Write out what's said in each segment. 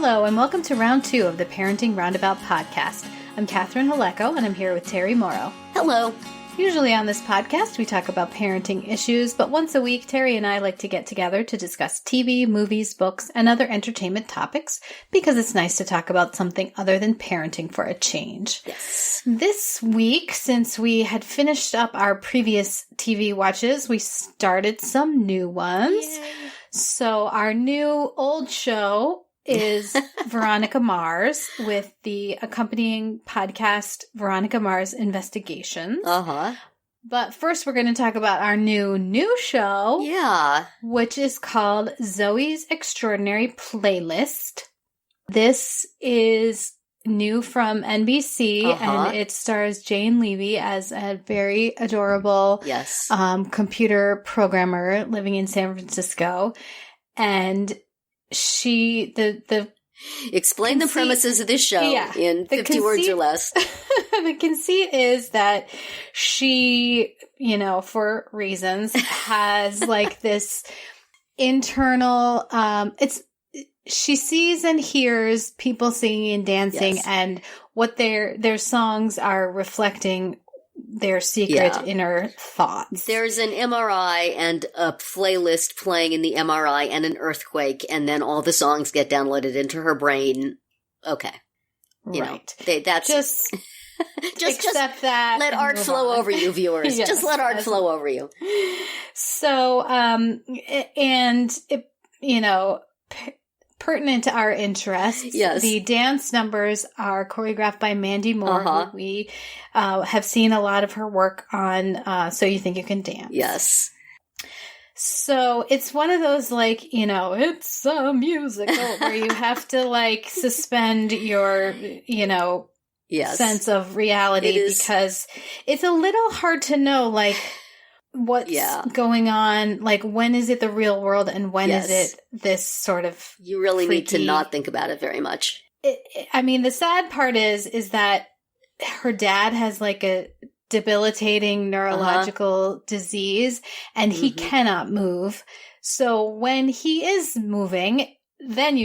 Hello, and welcome to round 2 of the Parenting Roundabout podcast. I'm Catherine Haleko, and I'm here with Terry Morrow. Hello. Usually on this podcast, we talk about parenting issues, but once a week, Terry and I like to get together to discuss TV, movies, books, and other entertainment topics, because it's nice to talk about something other than parenting for a change. Yes. This week, since we had finished up our previous TV watches, we started some new ones. Yay. So our new old show is Veronica Mars with the accompanying podcast, Veronica Mars Investigations. Uh-huh. But first we're going to talk about our new show. Yeah. Which is called Zoey's Extraordinary Playlist. This is new from NBC, and it stars Jane Levy as a very adorable computer programmer living in San Francisco. And explain the premises of this show in 50 words or less. The conceit is that she, for reasons, has like this internal, she sees and hears people singing and dancing, and what their songs are reflecting their secret inner thoughts. There's an MRI and a playlist playing in the MRI and an earthquake, and then all the songs get downloaded into her brain. Okay. That's just accept that. Let art flow over you, viewers. Yes, just let art flow over you. So, pertinent to our interests. Yes. The dance numbers are choreographed by Mandy Moore, who we have seen a lot of her work on So You Think You Can Dance. Yes. So it's one of those, it's a musical where you have to, suspend your, sense of reality, because it's a little hard to know, what's going on, when is it the real world and when is it this sort of You really need to not think about it very much. The sad part is that her dad has a debilitating neurological disease, and he cannot move. So when he is moving, then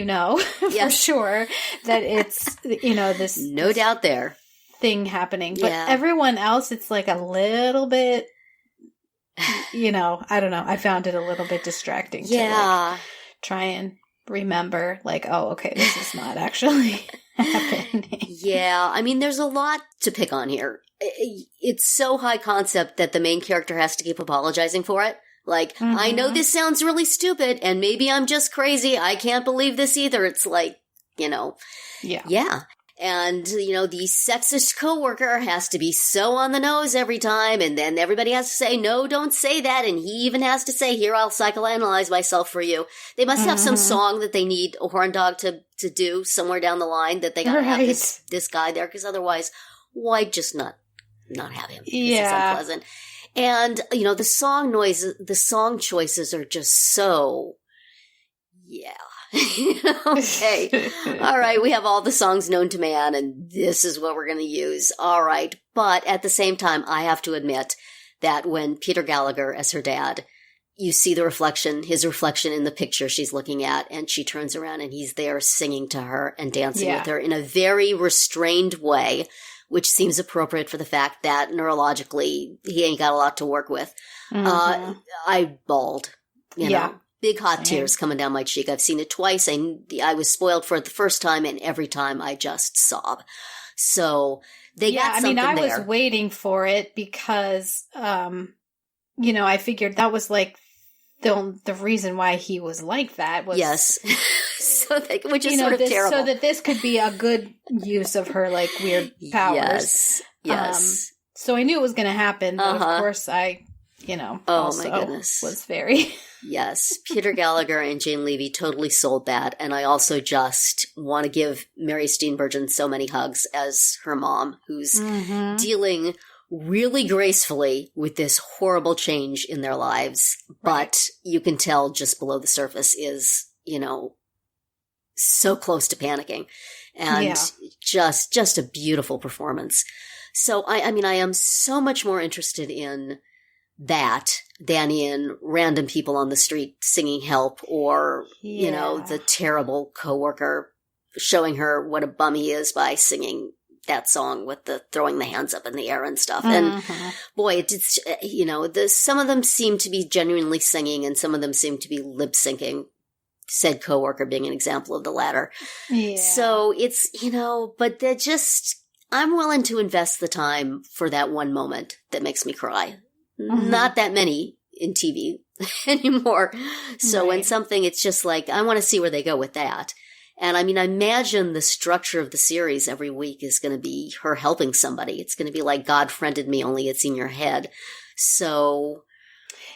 for sure that it's, this no doubt there thing happening. But everyone else, it's a little bit, I don't know. I found it a little bit distracting to try and remember, okay, this is not actually happening. Yeah. There's a lot to pick on here. It's so high concept that the main character has to keep apologizing for it. I know this sounds really stupid, and maybe I'm just crazy. I can't believe this either. It's yeah. And, the sexist coworker has to be so on the nose every time, and then everybody has to say, no, don't say that, and he even has to say, here, I'll psychoanalyze myself for you. They must have some song that they need a horn dog to do somewhere down the line, that they gotta have this guy there, because otherwise, why just not have him? It's unpleasant. And, the song choices are just so, okay. All right. We have all the songs known to man, and this is what we're going to use. All right. But at the same time, I have to admit that when Peter Gallagher, as her dad, you see his reflection in the picture she's looking at, and she turns around and he's there singing to her and dancing with her in a very restrained way, which seems appropriate for the fact that neurologically he ain't got a lot to work with. I bawled, you know. Big hot tears coming down my cheek. I've seen it twice. I was spoiled for it the first time, and every time I just sob. So they got something there. I was waiting for it because, I figured that was the reason why he was like that was which is sort of terrible. So that this could be a good use of her weird powers. Yes. So I knew it was going to happen, but of course I. Oh my goodness. Was very... Yes. Peter Gallagher and Jane Levy totally sold that. And I also just want to give Mary Steenburgen so many hugs as her mom, who's dealing really gracefully with this horrible change in their lives. Right. But you can tell just below the surface is, so close to panicking. And just a beautiful performance. So, I am so much more interested in that than in random people on the street singing help or, the terrible coworker showing her what a bum he is by singing that song with the throwing the hands up in the air and stuff. And boy, it's, some of them seem to be genuinely singing and some of them seem to be lip syncing, said coworker being an example of the latter. Yeah. So it's, but they're just, I'm willing to invest the time for that one moment that makes me cry. Not that many in TV anymore. So when something, it's just like, I want to see where they go with that. And I mean, I imagine the structure of the series every week is going to be her helping somebody. It's going to be like God friended me, only it's in your head. So,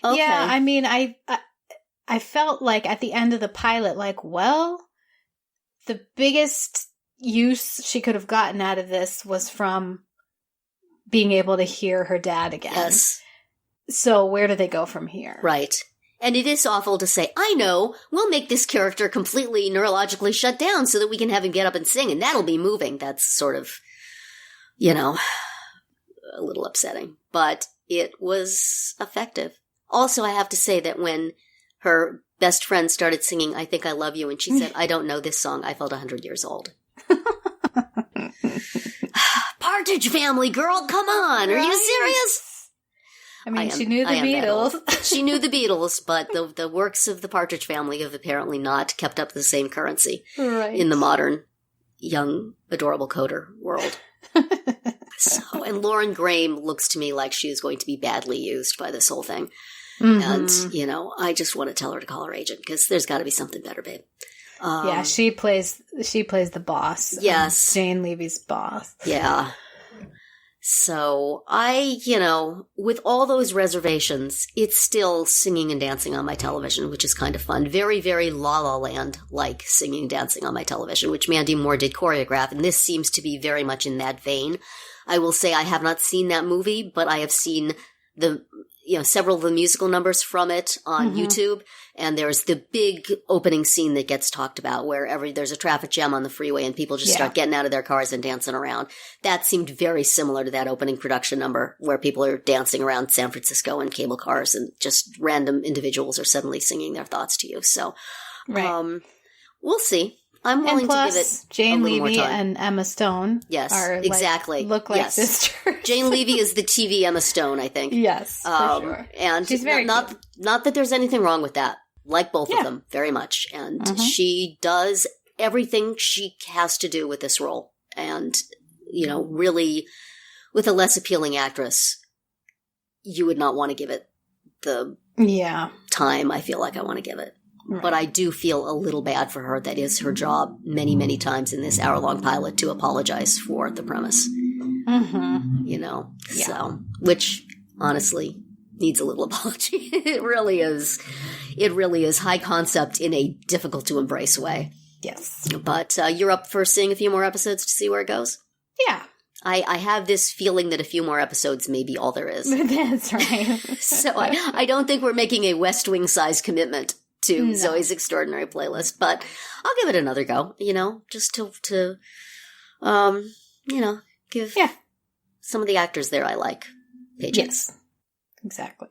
okay. Yeah, I mean, I felt like at the end of the pilot, like, well, the biggest use she could have gotten out of this was from being able to hear her dad again. Yes. So where do they go from here? Right. And it is awful to say, I know, we'll make this character completely neurologically shut down so that we can have him get up and sing, and that'll be moving. That's sort of, a little upsetting. But it was effective. Also, I have to say that when her best friend started singing I Think I Love You, and she said, I don't know this song, I felt 100 years old. Partridge Family, girl, come on. Are you serious? I mean, she knew the Beatles. She knew the Beatles, but the works of the Partridge Family have apparently not kept up the same currency in the modern, young, adorable coder world. And Lauren Graham looks to me like she is going to be badly used by this whole thing. And, I just want to tell her to call her agent because there's got to be something better, babe. Yeah, she plays the boss. Yes. Jane Levy's boss. Yeah. So with all those reservations, it's still singing and dancing on my television, which is kind of fun. Very, very La La Land-like singing and dancing on my television, which Mandy Moore did choreograph, and this seems to be very much in that vein. I will say I have not seen that movie, but I have seen several of the musical numbers from it on YouTube. And there's the big opening scene that gets talked about where there's a traffic jam on the freeway and people just start getting out of their cars and dancing around. That seemed very similar to that opening production number where people are dancing around San Francisco in cable cars and just random individuals are suddenly singing their thoughts to you. So, we'll see. I'm willing to give it Jane a little Levy more time. and Emma Stone. Yes, are exactly. Look like sisters. Jane Levy is the TV Emma Stone, I think. Yes, for sure. And she's very not that there's anything wrong with that. Like both of them, very much. And she does everything she has to do with this role. And, really, with a less appealing actress, you would not want to give it the time I feel like I want to give it. Right. But I do feel a little bad for her. That is her job many, many times in this hour-long pilot to apologize for the premise. So, which, honestly, needs a little apology. It really is. It really is high concept in a difficult to embrace way. Yes. But you're up for seeing a few more episodes to see where it goes? Yeah. I have this feeling that a few more episodes may be all there is. That's right. So I don't think we're making a West Wing size commitment to Zoey's Extraordinary Playlist, but I'll give it another go, just to give some of the actors there I like patience. Yes, exactly.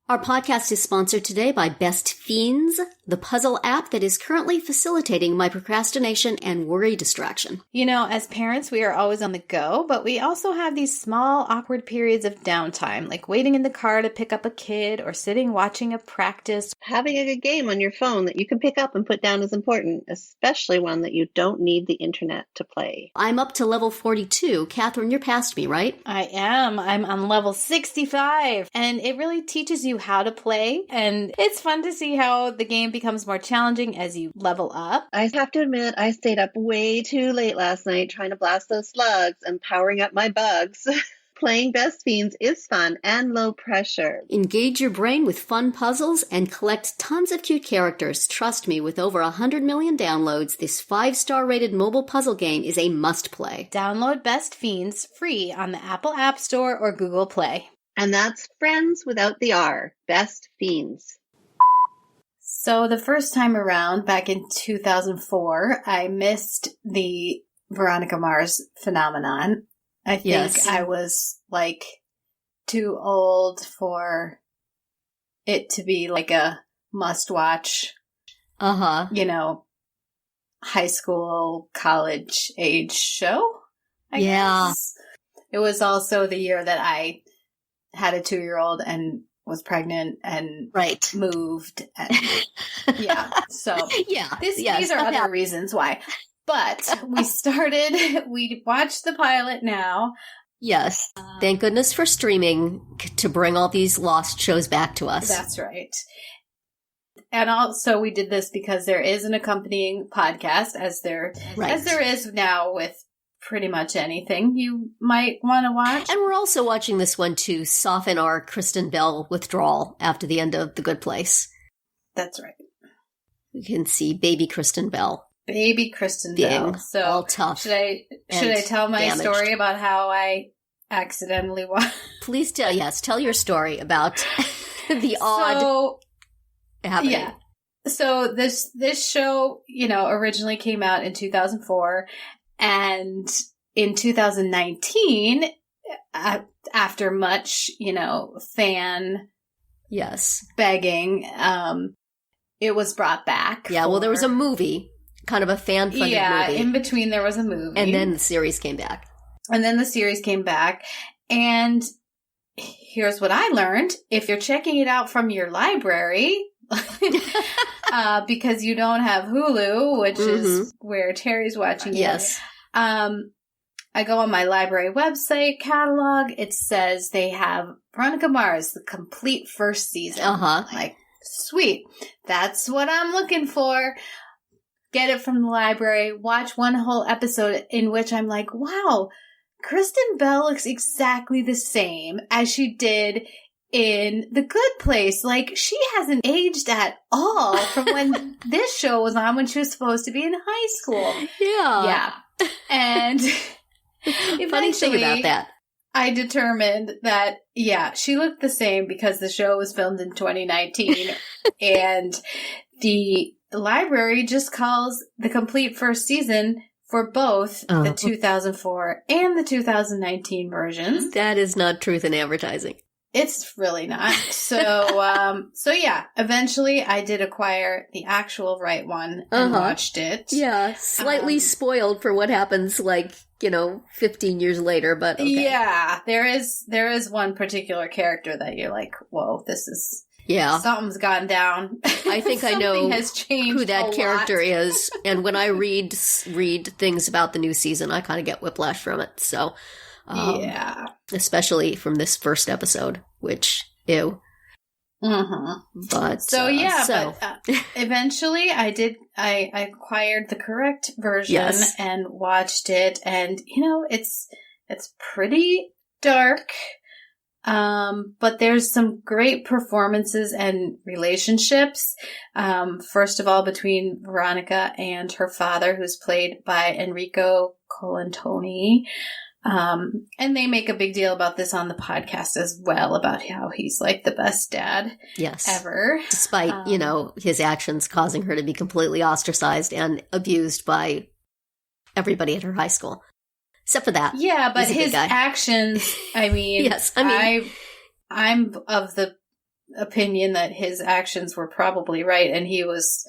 Our podcast is sponsored today by Best Fiends, the puzzle app that is currently facilitating my procrastination and worry distraction. As parents, we are always on the go, but we also have these small, awkward periods of downtime, like waiting in the car to pick up a kid or sitting watching a practice. Having a good game on your phone that you can pick up and put down is important, especially one that you don't need the internet to play. I'm up to level 42. Catherine, you're past me, right? I am. I'm on level 65, and it really teaches you how to play, and it's fun to see how the game becomes more challenging as you level up. I have to admit, I stayed up way too late last night trying to blast those slugs and powering up my bugs. Playing Best Fiends is fun and low pressure. Engage your brain with fun puzzles and collect tons of cute characters. Trust me, with over 100 million downloads, this 5-star rated mobile puzzle game is a must-play. Download Best Fiends free on the Apple App Store or Google Play. And that's Friends without the R. Best Fiends. So the first time around, back in 2004, I missed the Veronica Mars phenomenon. I think I was, too old for it to be, a must-watch, high school, college age show, I guess. It was also the year that I had a 2-year-old and was pregnant and moved. And, so these are other reasons why. But we watched the pilot now. Yes. Thank goodness for streaming to bring all these lost shows back to us. That's right. And also we did this because there is an accompanying podcast, as there is now with pretty much anything you might want to watch. And we're also watching this one to soften our Kristen Bell withdrawal after the end of The Good Place. That's right. You can see baby Kristen Bell. Baby Kristen Bell. So all tough. Should I tell my story about how I accidentally watched? Please tell your story about the odd happening. Yeah. So this show, originally came out in 2004, and in 2019, after much, fan begging, it was brought back. Yeah, well, there was a movie, kind of a fan-funded movie. Yeah, in between there was a movie. And then the series came back. And here's what I learned. If you're checking it out from your library, because you don't have Hulu, which is where Terry's watching it. Yes. I go on my library website catalog. It says they have Veronica Mars, the complete first season. Like, sweet. That's what I'm looking for. Get it from the library. Watch one whole episode in which I'm like, wow, Kristen Bell looks exactly the same as she did in The Good Place. Like, she hasn't aged at all from when this show was on, when she was supposed to be in high school. Yeah. And funny thing about that, I determined that, she looked the same because the show was filmed in 2019 and the library just calls the complete first season for both the 2004 and the 2019 versions. That is not truth in advertising. It's really not. So, eventually I did acquire the actual right one and watched it. Yeah, slightly spoiled for what happens 15 years later, but okay. Yeah, there is one particular character that you're like, whoa, this is... Yeah. Something's gone down. I think I know has changed who that character is. And when I read things about the new season, I kind of get whiplash from it. So, especially from this first episode, which, ew. But, eventually I acquired the correct version and watched it. And, it's pretty dark. But there's some great performances and relationships. First of all, between Veronica and her father, who's played by Enrico Colantoni. And they make a big deal about this on the podcast as well, about how he's like the best dad ever. Despite, his actions causing her to be completely ostracized and abused by everybody at her high school. Except for that. Yeah, but his actions, I'm of the opinion that his actions were probably right, and he was,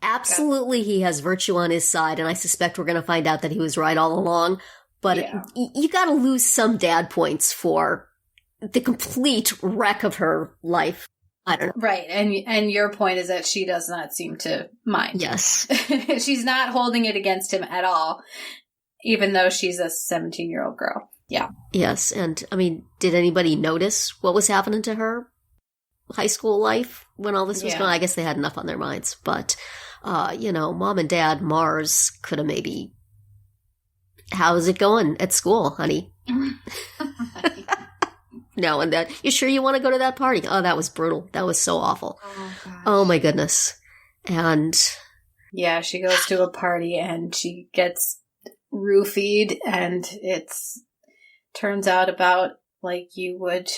Absolutely, he has virtue on his side, and I suspect we're going to find out that he was right all along, but you got to lose some dad points for the complete wreck of her life. I don't know. Right, and your point is that she does not seem to mind. Yes. She's not holding it against him at all, even though she's a 17-year-old girl. Yeah. Yes, and, did anybody notice what was happening to her high school life when all this was going on? I guess they had enough on their minds, but, Mom and Dad Mars could have maybe... How's it going at school, honey? No, and that, you sure you want to go to that party? Oh, that was brutal. That was so awful. Oh my goodness. And... Yeah, she goes to a party and she gets roofied, and turns out about like you would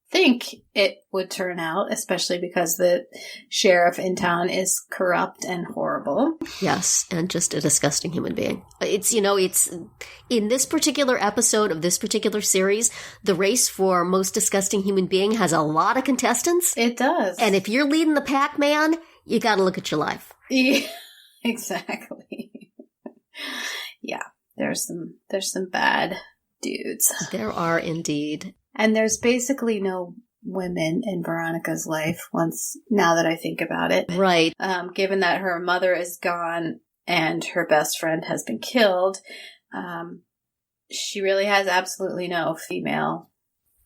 think it would turn out, especially because the sheriff in town is corrupt and horrible. Yes, and just a disgusting human being. It's in this particular episode of this particular series, the race for most disgusting human being has a lot of contestants. It does. And if you're leading the pack, man, you got to look at your life. Yeah, exactly. Yeah, there's some bad dudes. There are indeed. And there's basically no women in Veronica's life now that I think about it. Right. Given that her mother is gone and her best friend has been killed, she really has absolutely no female.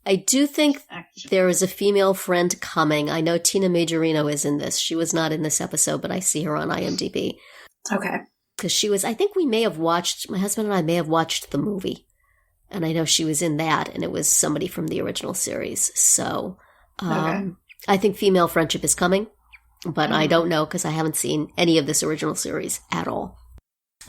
I do think there is a female friend coming. I know Tina Majorino is in this. She was not in this episode, but I see her on IMDb. Okay. Because she was, I think my husband and I may have watched the movie. And I know she was in that, and it was somebody from the original series. So I think female friendship is coming, but I don't know because I haven't seen any of this original series at all.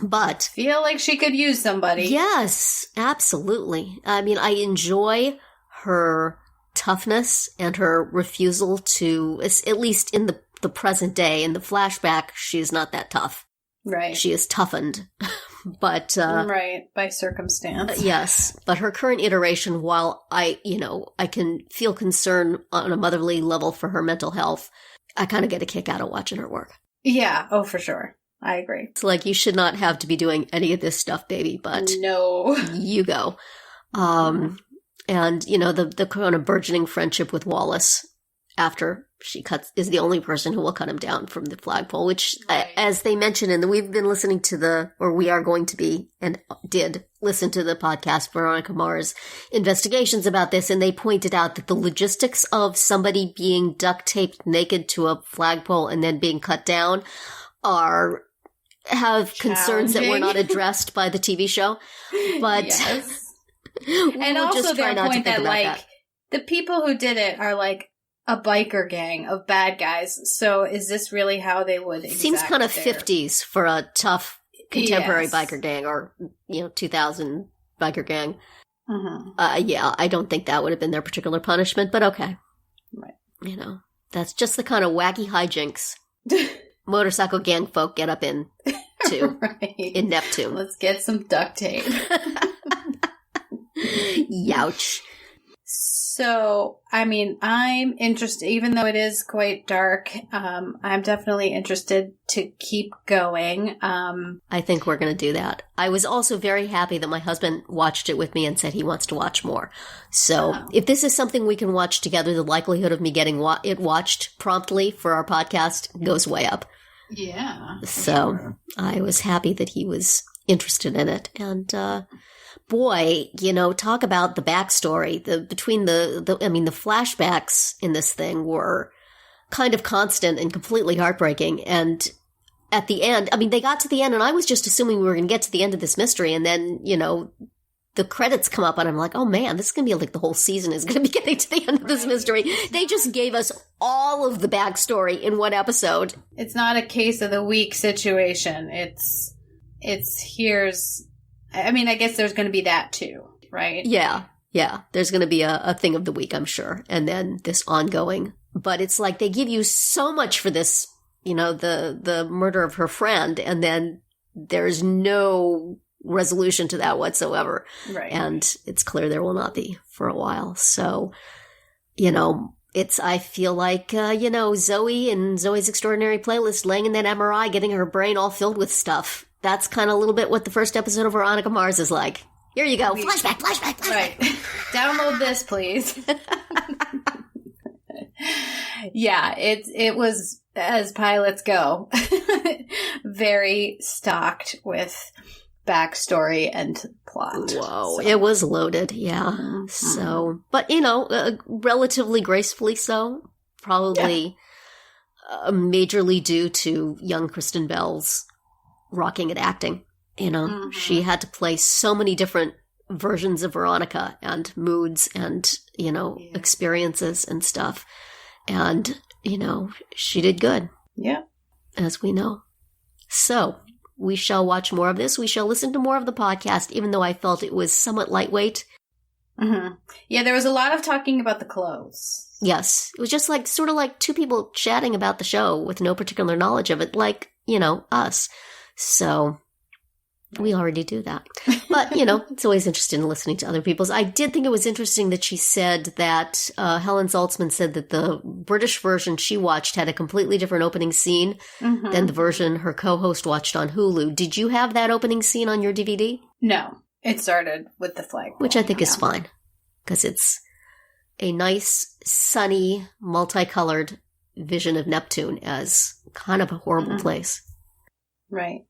But feel like she could use somebody. Yes, absolutely. I mean, I enjoy her toughness and her refusal to, at least in the present day, in the flashback, she's not that tough. Right. She is toughened. But right, by circumstance. Yes, but her current iteration, while I can feel concern on a motherly level for her mental health, I kind of get a kick out of watching her work. Yeah, oh, for sure. I agree. It's like, you should not have to be doing any of this stuff, baby, but no, you go. And the kind of burgeoning friendship with Wallace after she is the only person who will cut him down from the flagpole, which, as they mentioned, and we've been listening to we are going to be, and did listen to the podcast, Veronica Mars investigations about this, and they pointed out that the logistics of somebody being duct taped naked to a flagpole and then being cut down have concerns that were not addressed by the TV show. But yes. And also their point that the people who did it are like a biker gang of bad guys. So is this really how they would Seems kind of 50s for a tough contemporary biker gang, or 2000 biker gang. Mm-hmm. I don't think that would have been their particular punishment, but okay. Right. That's just the kind of wacky hijinks motorcycle gang folk get up in to in Neptune. Let's get some duct tape. Youch. So, I mean, I'm interested, even though it is quite dark, I'm definitely interested to keep going. I think we're going to do that. I was also very happy that my husband watched it with me and said he wants to watch more. So, if this is something we can watch together, the likelihood of me getting it watched promptly for our podcast goes way up. Yeah. So, sure. I was happy that he was interested in it. And, boy, talk about the backstory. Between the flashbacks in this thing were kind of constant and completely heartbreaking. And at the end, they got to the end, and I was just assuming we were going to get to the end of this mystery, and then, the credits come up, and I'm like, oh man, this is going to be like the whole season is going to be getting to the end of this mystery. They just gave us all of the backstory in one episode. It's not a case of the week situation. It's here's... I guess there's going to be that too, right? Yeah. There's going to be a thing of the week, I'm sure. And then this ongoing. But it's like they give you so much for this, the murder of her friend, and then there's no resolution to that whatsoever. Right. And it's clear there will not be for a while. So, I feel like, Zoey and Zoey's Extraordinary Playlist laying in that MRI, getting her brain all filled with stuff. That's kind of a little bit what the first episode of Veronica Mars is like. Here you go. Flashback. Right. Download this, please. Yeah, it was, as pilots go, very stocked with backstory and plot. Whoa. So. It was loaded, yeah. Mm-hmm. So, but, relatively gracefully so. Probably majorly due to young Kristen Bell's rocking at acting. Mm-hmm. She had to play so many different versions of Veronica and moods and, experiences and stuff. And, she did good. Yeah. As we know. So, we shall watch more of this. We shall listen to more of the podcast, even though I felt it was somewhat lightweight. Mm-hmm. Yeah, there was a lot of talking about the clothes. Yes. It was just sort of like two people chatting about the show with no particular knowledge of it, like, us. So, We already do that. But, you know, it's always interesting listening to other people's. I did think it was interesting that she said that Helen Zaltzman said that the British version she watched had a completely different opening scene than the version her co-host watched on Hulu. Did you have that opening scene on your DVD? No. It started with the flag. Which I think is fine, because it's a nice, sunny, multicolored vision of Neptune as kind of a horrible place. Right.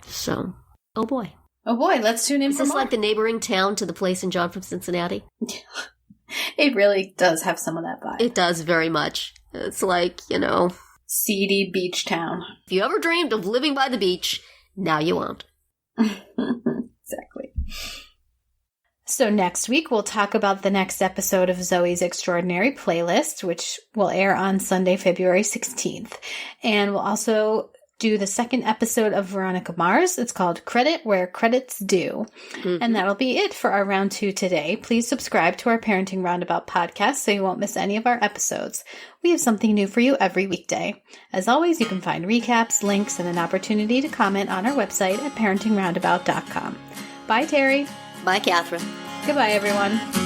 So, oh boy. Oh boy, let's tune in for more. Is this like the neighboring town to the place in John from Cincinnati? It really does have some of that vibe. It does very much. It's like, you know... seedy beach town. If you ever dreamed of living by the beach, now you won't. Exactly. So next week, we'll talk about the next episode of Zoey's Extraordinary Playlist, which will air on Sunday, February 16th. And we'll also do the second episode of Veronica Mars. It's called Credit Where Credit's Due. And that'll be it for our round 2 today. Please subscribe to our Parenting Roundabout podcast so you won't miss any of our episodes. We have something new for you every weekday. As always, you can find recaps, links, and an opportunity to comment on our website at parentingroundabout.com. Bye, Terry. Bye, Catherine. Goodbye, everyone.